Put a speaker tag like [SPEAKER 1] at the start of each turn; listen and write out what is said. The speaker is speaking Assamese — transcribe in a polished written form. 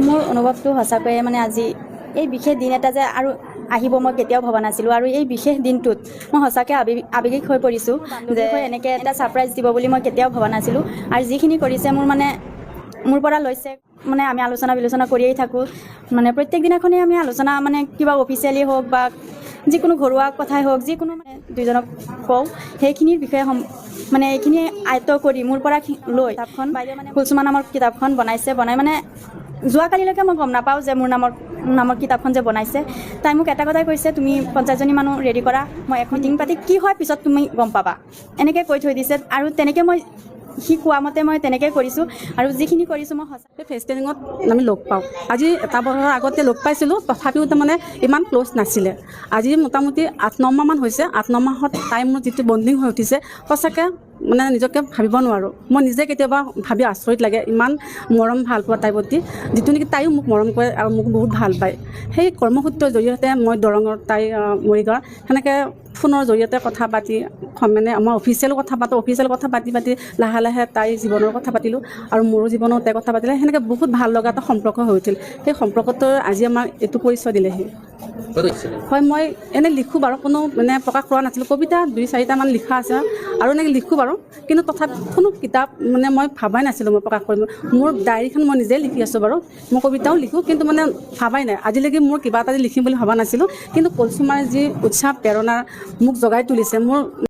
[SPEAKER 1] মোৰ অনুভৱটো সঁচাকৈয়ে মানে আজি এই বিশেষ দিন এটা যে আৰু আহিব মই কেতিয়াও ভবা নাছিলোঁ আৰু এই বিশেষ দিনটোত মই সঁচাকৈ আৱেগিক হৈ পৰিছোঁ যে এনেকৈ এটা ছাৰপ্ৰাইজ দিব বুলি মই কেতিয়াও ভবা নাছিলোঁ আৰু যিখিনি কৰিছে মোৰ পৰা লৈছে মানে আমি আলোচনা বিলোচনা কৰিয়েই থাকোঁ মানে প্ৰত্যেক দিনাখনেই আমি আলোচনা মানে কিবা অফিচিয়েলি হওক বা যিকোনো ঘৰুৱা কথাই হওক যিকোনো মানে দুইজনক কওঁ সেইখিনিৰ বিষয়ে মানে এইখিনি আয়ত্ব কৰি মোৰ পৰা লৈ কিতাপখন বাইদেউ মানে কুলচুমা নামৰ কিতাপখন বনাই মানে যোৱাকালিলৈকে মই গম নাপাওঁ যে মোৰ নামৰ কিতাপখন যে বনাইছে তাই মোক এটা কথাই কৈছে তুমি 50জনী মানুহ ৰেডি কৰা মই এখন মিটিং পাতি কি হয় পিছত তুমি গম পাবা এনেকৈ কৈ থৈ দিছে আৰু তেনেকৈ মই সি কোৱা মতে মই তেনেকৈ কৰিছোঁ আৰু যিখিনি কৰিছোঁ মই সঁচা
[SPEAKER 2] ফেষ্টিভেলিঙত আমি লগ পাওঁ আজি এটা বছৰৰ আগতে লগ পাইছিলোঁ তথাপিও তাৰমানে ইমান ক্ল'জ নাছিলে আজি মোটামুটি 8-9 মাহমান হৈছে 8-9 মাহত তাই মোৰ যিটো বণ্ডিং হৈ উঠিছে সঁচাকৈ মানে নিজকে ভাবিব নোৱাৰোঁ মই নিজে কেতিয়াবা ভাবি আচৰিত লাগে ইমান মৰম ভাল পোৱা তাইৰ প্ৰতি যিটো নেকি তাইও মোক মৰম কৰে আৰু মোক বহুত ভাল পায় সেই কৰ্মসূত্ৰৰ জৰিয়তে মই দৰঙৰ তাই মৰিগাঁৱৰ সেনেকৈ ফোনৰ জৰিয়তে কথা পাতি মানে আমাৰ অফিচিয়েল কথা পাতি লাহে লাহে তাইৰ জীৱনৰ কথা পাতিলোঁ আৰু মোৰো জীৱনৰ তাই কথা পাতিলে সেনেকৈ বহুত ভাল লগা এটা সম্পৰ্ক হৈ উঠিল সেই সম্পৰ্কটোৰ আজি আমাক এইটো পৰিচয় দিলেহি হয় মই এনেই লিখোঁ বাৰু কোনো মানে প্ৰকাশ কৰা নাছিলোঁ কবিতা 2-4টামান লিখা আছে আৰু এনেকৈ লিখোঁ বাৰু কিন্তু তথাপি কোনো কিতাপ মানে মই ভাবাই নাছিলোঁ মই প্ৰকাশ কৰিম মোৰ ডায়েৰীখন মই নিজেই লিখি আছোঁ বাৰু মই কবিতাও লিখোঁ কিন্তু মানে ভাবাই নাই আজিলৈকে মোৰ কিবা এটা লিখিম বুলি ভবা নাছিলোঁ কিন্তু কুলচুমাৰ যি উৎসাহ প্ৰেৰণা মোক জগাই তুলিছে মোৰ